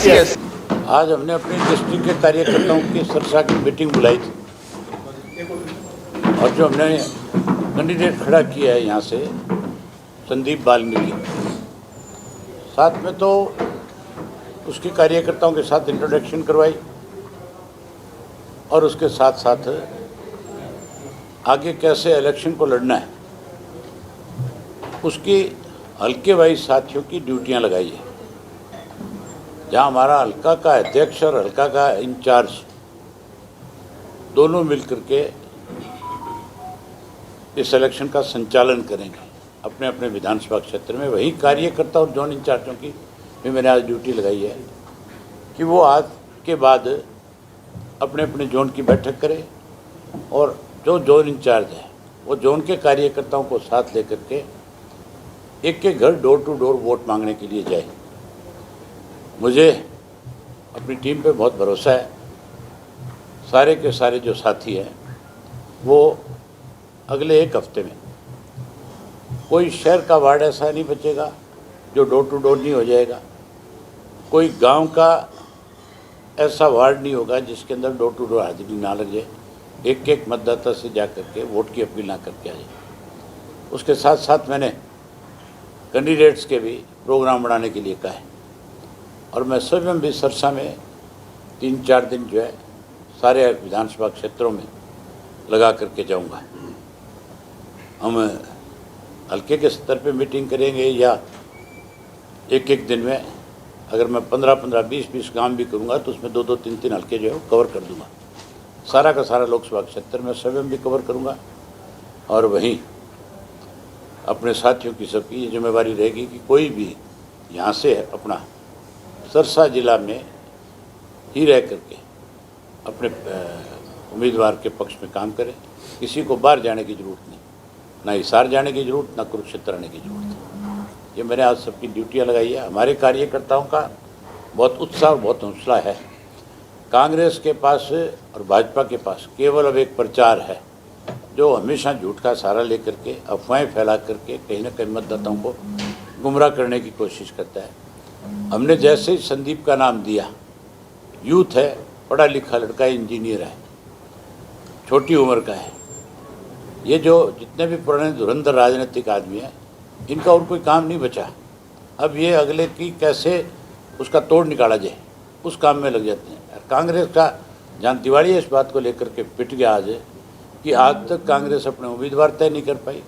Yes. आज हमने अपने डिस्ट्रिक्ट के कार्यकर्ताओं की सरसा की मीटिंग बुलाई थी और जो हमने कैंडिडेट खड़ा किया है यहाँ से संदीप वाल्मीकि, साथ में तो उसके कार्यकर्ताओं के साथ इंट्रोडक्शन करवाई और उसके साथ साथ आगे कैसे इलेक्शन को लड़ना है उसकी हल्के वाइज साथियों की ड्यूटियां लगाई है। जहां हमारा हल्का का अध्यक्ष और हल्का का इंचार्ज दोनों मिलकर के इस इलेक्शन का संचालन करेंगे अपने अपने विधानसभा क्षेत्र में, वही कार्यकर्ता और जोन इंचार्जों की भी मैंने आज ड्यूटी लगाई है कि वो आज के बाद अपने अपने जोन की बैठक करें और जो जोन इंचार्ज है वो जोन के कार्यकर्ताओं को साथ लेकर के एक के घर डोर टू डोर वोट मांगने के लिए जाए। मुझे अपनी टीम पे बहुत भरोसा है। सारे के सारे जो साथी हैं वो अगले एक हफ्ते में कोई शहर का वार्ड ऐसा नहीं बचेगा जो डोर टू डोर नहीं हो जाएगा, कोई गांव का ऐसा वार्ड नहीं होगा जिसके अंदर डोर टू डोर हाजिरी ना लग जाए, एक एक मतदाता से जा करके वोट की अपील ना करके आ जाए। उसके साथ साथ मैंने कैंडिडेट्स के भी प्रोग्राम बनाने के लिए कहा है और मैं स्वयं भी सरसा में 3-4 दिन जो है सारे विधानसभा क्षेत्रों में लगा करके जाऊंगा। हम हल्के के स्तर पे मीटिंग करेंगे या एक एक दिन में अगर मैं 15-15, 20-20 काम भी करूंगा तो उसमें 2-2, 3-3 हल्के जो है वो कवर कर दूंगा। सारा का सारा लोकसभा क्षेत्र में स्वयं भी कवर करूंगा और वहीं अपने साथियों की सबकी ये जिम्मेवारी रहेगी कि कोई भी यहाँ से अपना सरसा जिला में ही रह करके अपने उम्मीदवार के पक्ष में काम करे। किसी को बाहर जाने की ज़रूरत नहीं, ना हिसार जाने की ज़रूरत, ना कुरुक्षेत्र आने की ज़रूरत है। ये मैंने आज सबकी ड्यूटियाँ लगाई है। हमारे कार्यकर्ताओं का बहुत उत्साह, बहुत हौसला है। कांग्रेस के पास और भाजपा के पास केवल अब एक प्रचार है जो हमेशा झूठ का सहारा लेकर के अफवाहें फैला करके कहीं ना कहीं मतदाताओं को गुमराह करने की कोशिश करता है। हमने जैसे ही संदीप का नाम दिया, यूथ है, पढ़ा लिखा लड़का है, इंजीनियर है, छोटी उम्र का है, ये जो जितने भी पुराने धुरंधर राजनीतिक आदमी हैं इनका और कोई काम नहीं बचा। अब ये अगले की कैसे उसका तोड़ निकाला जाए उस काम में लग जाते हैं। कांग्रेस का जहाँ दिवाली इस बात को लेकर के पिट गया आज कि आज तक कांग्रेस अपने उम्मीदवार तय नहीं कर पाई,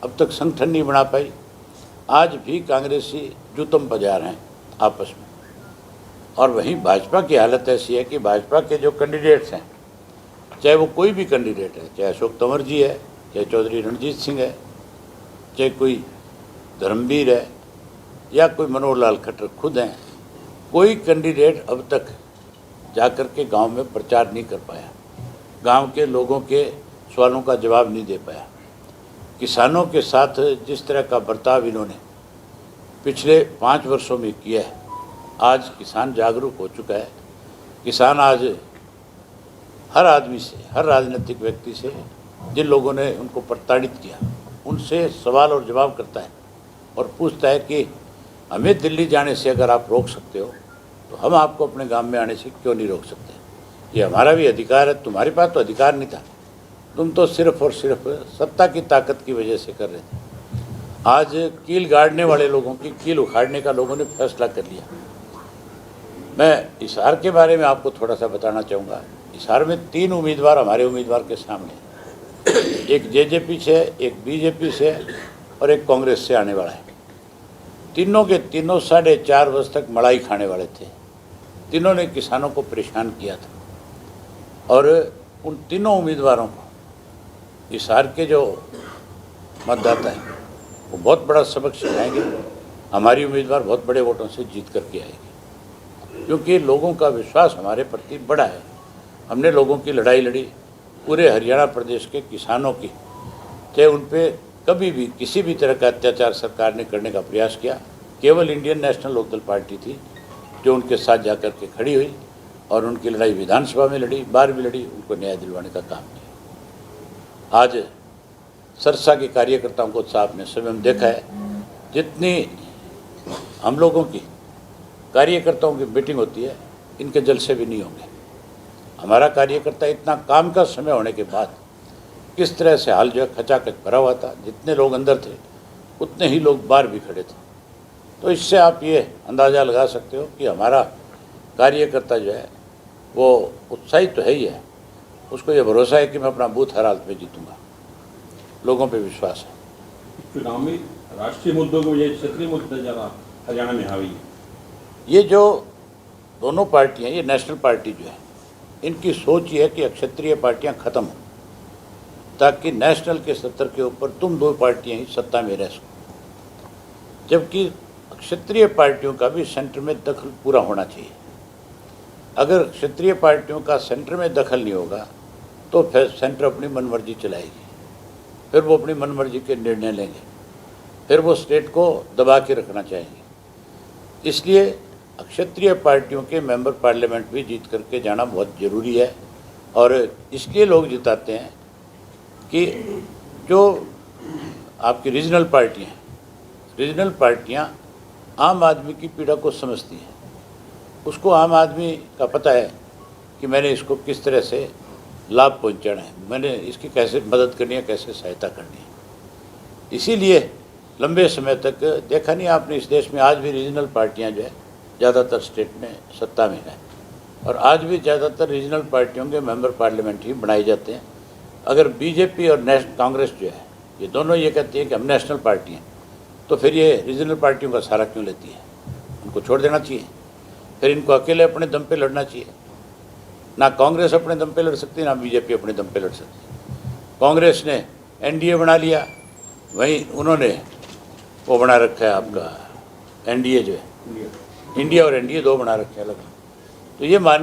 अब तक संगठन नहीं बना पाई। आज भी कांग्रेसी जूतम बजा रहे हैं आपस में। और वहीं भाजपा की हालत ऐसी है कि भाजपा के जो कैंडिडेट्स हैं, चाहे वो कोई भी कैंडिडेट है, चाहे अशोक तंवर जी है, चाहे चौधरी रणजीत सिंह है, चाहे कोई धर्मवीर है या कोई मनोहर लाल खट्टर खुद हैं, कोई कैंडिडेट अब तक जाकर के गांव में प्रचार नहीं कर पाया, गांव के लोगों के सवालों का जवाब नहीं दे पाया। किसानों के साथ जिस तरह का बर्ताव इन्होंने पिछले 5 वर्षों में किया है, आज किसान जागरूक हो चुका है। किसान आज हर आदमी से, हर राजनीतिक व्यक्ति से, जिन लोगों ने उनको प्रताड़ित किया उनसे सवाल और जवाब करता है और पूछता है कि हमें दिल्ली जाने से अगर आप रोक सकते हो तो हम आपको अपने गांव में आने से क्यों नहीं रोक सकते। ये हमारा भी अधिकार है, तुम्हारे पास तो अधिकार नहीं था, तुम तो सिर्फ और सिर्फ सत्ता की ताकत की वजह से कर रहे थे। आज कील गाड़ने वाले लोगों की कील उखाड़ने का लोगों ने फैसला कर लिया। मैं हिसार के बारे में आपको थोड़ा सा बताना चाहूँगा। हिसार में 3 उम्मीदवार हमारे उम्मीदवार के सामने, एक जेजेपी से, एक बीजेपी से और एक कांग्रेस से आने वाला है। तीनों के तीनों 4.5 वर्ष तक मलाई खाने वाले थे। तीनों ने किसानों को परेशान किया था और उन तीनों उम्मीदवारों को हिसार के जो मतदाता हैं वो बहुत बड़ा सबक सिखाएंगे। हमारी उम्मीदवार बहुत बड़े वोटों से जीत करके आएगी क्योंकि लोगों का विश्वास हमारे प्रति बड़ा है। हमने लोगों की लड़ाई लड़ी, पूरे हरियाणा प्रदेश के किसानों की, चाहे उन पर कभी भी किसी भी तरह का अत्याचार सरकार ने करने का प्रयास किया, केवल इंडियन नेशनल लोकदल पार्टी थी जो उनके साथ जाकर के खड़ी हुई और उनकी लड़ाई विधानसभा में लड़ी, बाहर भी लड़ी, उनको न्याय दिलवाने का काम किया। आज सरसा के कार्यकर्ताओं को साहब ने स्वयं देखा है, जितनी हम लोगों की कार्यकर्ताओं की मीटिंग होती है, इनके जलसे भी नहीं होंगे। हमारा कार्यकर्ता इतना काम का समय होने के बाद किस तरह से हाल जो है खचाखच भरा हुआ था, जितने लोग अंदर थे उतने ही लोग बाहर भी खड़े थे। तो इससे आप ये अंदाज़ा लगा सकते हो कि हमारा कार्यकर्ता जो है वो उत्साहित तो है ही है, उसको ये भरोसा है कि मैं अपना बूथ हर हालत में जीतूंगा। लोगों पे विश्वास है। चुनाव में राष्ट्रीय मुद्दों की बजाय क्षेत्रीय मुद्दे ज़्यादा हरियाणा में हावी है। ये जो दोनों पार्टियां, ये नेशनल पार्टी जो है, इनकी सोच ये है कि क्षेत्रीय पार्टियां ख़त्म हो, ताकि नेशनल के स्तर के ऊपर तुम दो पार्टियां ही सत्ता में रह सको। जबकि क्षेत्रीय पार्टियों का भी सेंटर में दखल पूरा होना चाहिए। अगर क्षेत्रीय पार्टियों का सेंटर में दखल नहीं होगा तो फिर सेंटर अपनी मनमर्जी चलाएगी, फिर वो अपनी मनमर्जी के निर्णय लेंगे, फिर वो स्टेट को दबा के रखना चाहेंगे। इसलिए क्षेत्रीय पार्टियों के मेंबर पार्लियामेंट भी जीत करके जाना बहुत ज़रूरी है। और इसलिए लोग जिताते हैं कि जो आपकी रीजनल पार्टियाँ हैं, रीजनल पार्टियाँ आम आदमी की पीड़ा को समझती हैं। उसको आम आदमी का पता है कि मैंने इसको किस तरह से लाभ पहुंचाना है, मैंने इसकी कैसे मदद करनी है, कैसे सहायता करनी है। इसीलिए लंबे समय तक देखा नहीं आपने, इस देश में आज भी रीजनल पार्टियां जो है ज़्यादातर स्टेट में सत्ता में है, और आज भी ज़्यादातर रीजनल पार्टियों के मेंबर पार्लियामेंट ही बनाए जाते हैं। अगर बीजेपी और कांग्रेस जो है, ये दोनों ये कहती है कि हम नेशनल पार्टी हैं, तो फिर ये रीजनल पार्टियों का सहारा क्यों लेती है? उनको छोड़ देना चाहिए, फिर इनको अकेले अपने दम पे लड़ना चाहिए। ना कांग्रेस अपने दम पे लड़ सकती, ना बीजेपी अपने दम पे लड़ सकती। कांग्रेस ने एनडीए बना लिया, वहीं उन्होंने वो बना रखा है आपका एनडीए जो है, इंडिया और एनडीए दो बना रखे हैं अलग। तो ये मान